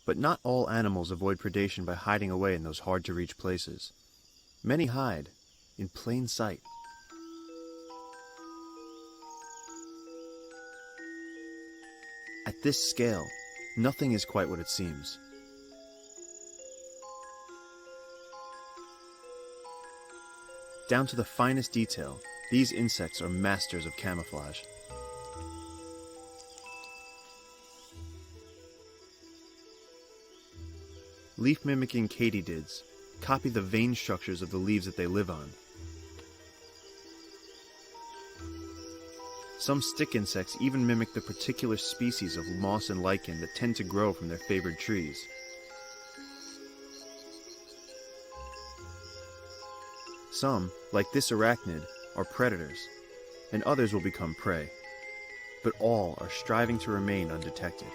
But not all animals avoid predation by hiding away in those hard-to-reach places. Many hide in plain sight. At this scale, nothing is quite what it seems. Down to the finest detail, these insects are masters of camouflage. Leaf-mimicking katydids copy the vein structures of the leaves that they live on. Some stick insects even mimic the particular species of moss and lichen that tend to grow from their favored trees. Some, like this arachnid, are predators, and others will become prey, but all are striving to remain undetected.